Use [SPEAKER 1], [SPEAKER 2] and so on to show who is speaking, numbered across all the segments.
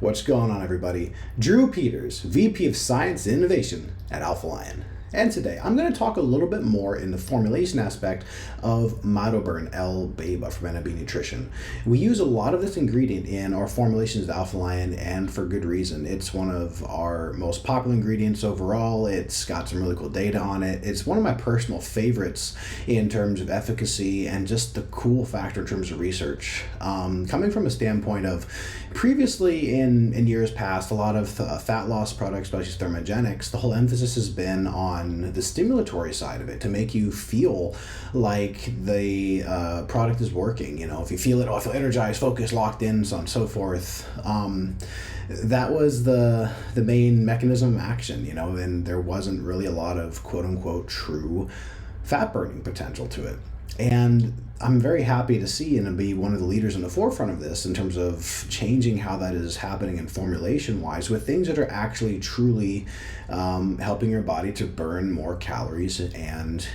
[SPEAKER 1] What's going on, everybody? Drew Peters, VP of Science and Innovation at Alpha Lion. And today I'm going to talk a little bit more in the formulation aspect of MitoBurn L-Beta from NB Nutrition. We use a lot of this ingredient in our formulations at Alpha Lion, and for good reason. It's one of our most popular ingredients overall. It's got some really cool data on it. It's one of my personal favorites in terms of efficacy and just the cool factor in terms of research. Coming from a standpoint of previously in years past, a lot of fat loss products, especially thermogenics, the whole emphasis has been on the stimulatory side of it to make you feel like the product is working. You know, if you feel it, oh, I feel energized, focused, locked in, so on and so forth. That was the main mechanism of action, you know, and there wasn't really a lot of quote unquote true fat burning potential to it. And I'm very happy to see and to be one of the leaders in the forefront of this in terms of changing how that is happening in formulation wise with things that are actually truly helping your body to burn more calories and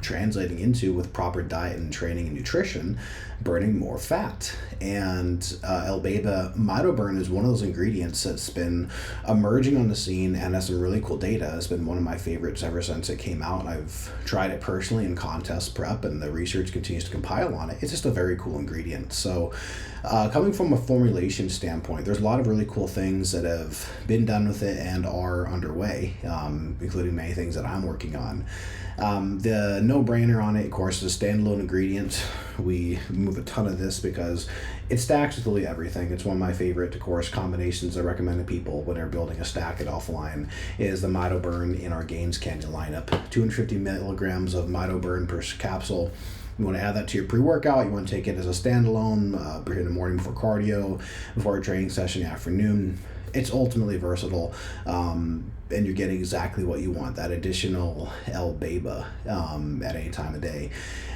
[SPEAKER 1] translating into, with proper diet and training and nutrition, burning more fat. And L-Beta MitoBurn is one of those ingredients that's been emerging on the scene and has some really cool data. It's been one of my favorites ever since it came out. I've tried it personally in contest prep, and the research continues to compile on it. It's just a very cool ingredient. So coming from a formulation standpoint, there's a lot of really cool things that have been done with it and are underway, including many things that I'm working on. The no-brainer on it, of course, is a standalone ingredient. We move a ton of this because it stacks with literally everything. It's one of my favorite, of course, combinations I recommend to people when they're building a stack at Alpha Lion is the MitoBurn in our Gains Canyon lineup. 250 milligrams of MitoBurn per capsule. You want to add that to your pre-workout. You want to take it as a standalone in the morning before cardio, before a training session in the afternoon. It's ultimately versatile, and you're getting exactly what you want, that additional L-Beta at any time of day.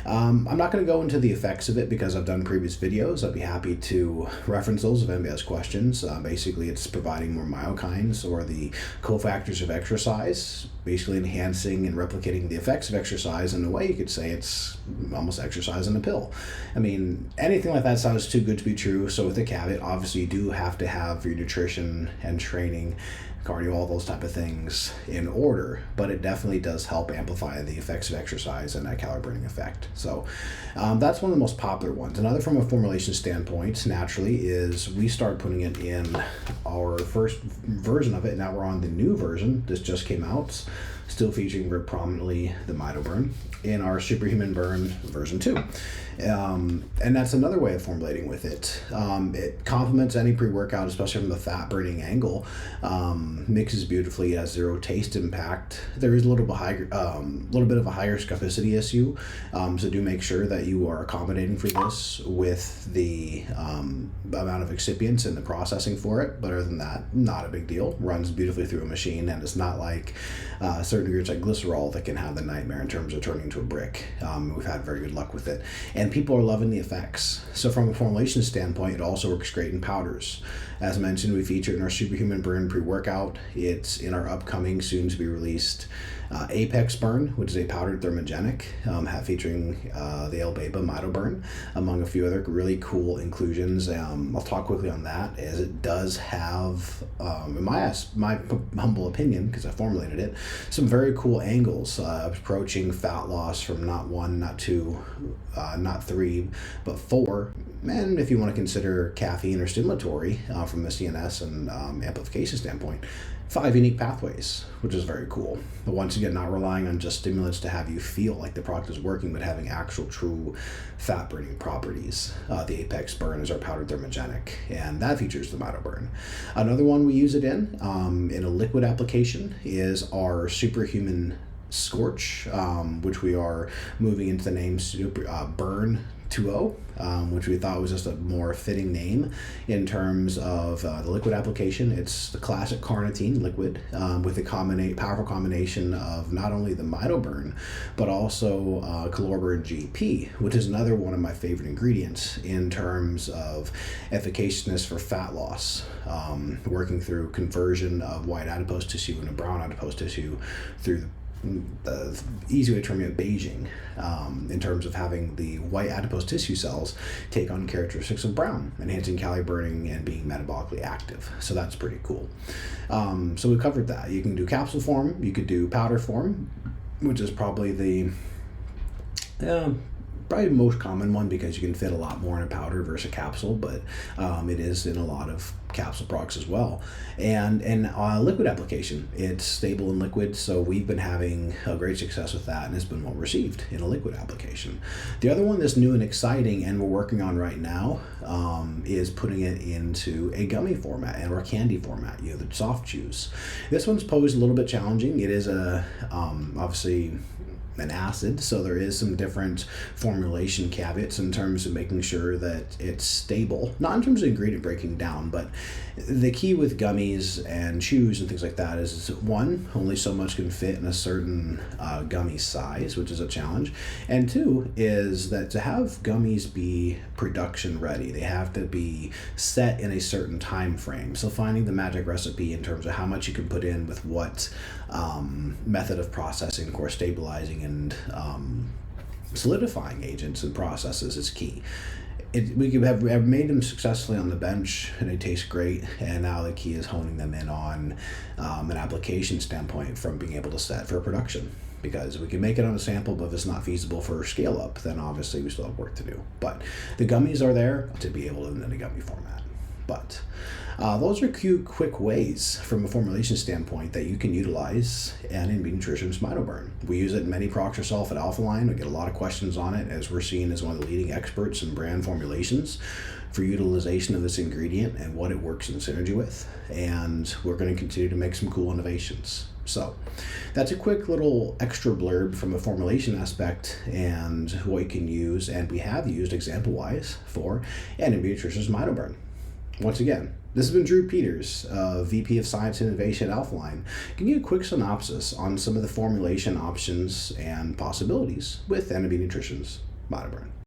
[SPEAKER 1] I'm not going to go into the effects of it because I've done previous videos. I'd be happy to reference those if anybody has questions. Basically, it's providing more myokines, or the cofactors of exercise, basically enhancing and replicating the effects of exercise. In a way, you could say it's almost exercise in a pill. I mean, anything like that sounds too good to be true. So with a caveat, obviously you do have to have your nutrition and training, cardio, all those type of things in order, but it definitely does help amplify the effects of exercise and that calorie burning effect. So that's one of the most popular ones. Another, from a formulation standpoint, naturally, is we start putting it in our first version of it. Now we're on the new version. This just came out, still featuring very prominently the MitoBurn in our Superhuman Burn version 2. And that's another way of formulating with it. It complements any pre-workout, especially from the fat burning angle. Mixes beautifully, has zero taste impact. There is a little bit of a higher scarcity issue, so do make sure that you are accommodating for this with the amount of excipients and the processing for it. But other than that, not a big deal. Runs beautifully through a machine, and it's not like certain ingredients like glycerol that can have the nightmare in terms of turning into a brick. We've had very good luck with it, and people are loving the effects. So from a formulation standpoint, it also works great in powders. As mentioned, we feature it in our Superhuman Burn pre-workout. It's in our upcoming, soon to be released Apex Burn, which is a powdered thermogenic, featuring the L-Beta MitoBurn, among a few other really cool inclusions. I'll talk quickly on that, as it does have, in my humble opinion, because I formulated it, some very cool angles approaching fat loss from not 1, not 2, not 3, but 4. And if you want to consider caffeine or stimulatory from the CNS and amplification standpoint, 5 unique pathways, which is very cool. But once again, not relying on just stimulants to have you feel like the product is working, but having actual true fat burning properties. The Apex Burn is our powdered thermogenic, and that features the MitoBurn. Another one we use it in a liquid application, is our Superhuman Scorch, which we are moving into the name Burn 2.0, which we thought was just a more fitting name in terms of the liquid application. It's the classic carnitine liquid with a powerful combination of not only the MitoBurn, but also Calorburn GP, which is another one of my favorite ingredients in terms of efficaciousness for fat loss, working through conversion of white adipose tissue into brown adipose tissue through the the easy way to term it, beiging, in terms of having the white adipose tissue cells take on characteristics of brown, enhancing calorie burning and being metabolically active. So that's pretty cool. So we covered that. You can do capsule form, you could do powder form, which is probably the most common one because you can fit a lot more in a powder versus a capsule, but it is in a lot of capsule products as well. And liquid application, it's stable in liquid, so we've been having a great success with that, and it's been well received in a liquid application. The other one that's new and exciting and we're working on right now is putting it into a gummy format or a candy format, the soft chews. This one's posed a little bit challenging. It is obviously an acid, so there is some different formulation caveats in terms of making sure that it's stable, not in terms of ingredient breaking down, but the key with gummies and chews and things like that is, one, only so much can fit in a certain gummy size, which is a challenge, and two is that to have gummies be production ready, they have to be set in a certain time frame. So finding the magic recipe in terms of how much you can put in with what method of processing, of course, stabilizing and solidifying agents and processes is key. We have made them successfully on the bench, and they taste great, and now the key is honing them in on an application standpoint from being able to set for production. Because we can make it on a sample, but if it's not feasible for scale up, then obviously we still have work to do. But the gummies are there to be able to in a gummy format. But those are quick ways from a formulation standpoint that you can utilize N&B Nutrition's MitoBurn. We use it in many products ourselves at Alphaline. We get a lot of questions on it, as we're seen as one of the leading experts in brand formulations for utilization of this ingredient and what it works in synergy with. And we're going to continue to make some cool innovations. So that's a quick little extra blurb from a formulation aspect and what you can use, and we have used example-wise for N&B Nutrition's MitoBurn. Once again, this has been Drew Peters, VP of Science and Innovation at Alphaline, giving you a quick synopsis on some of the formulation options and possibilities with N&B Nutrition's MitoBurn.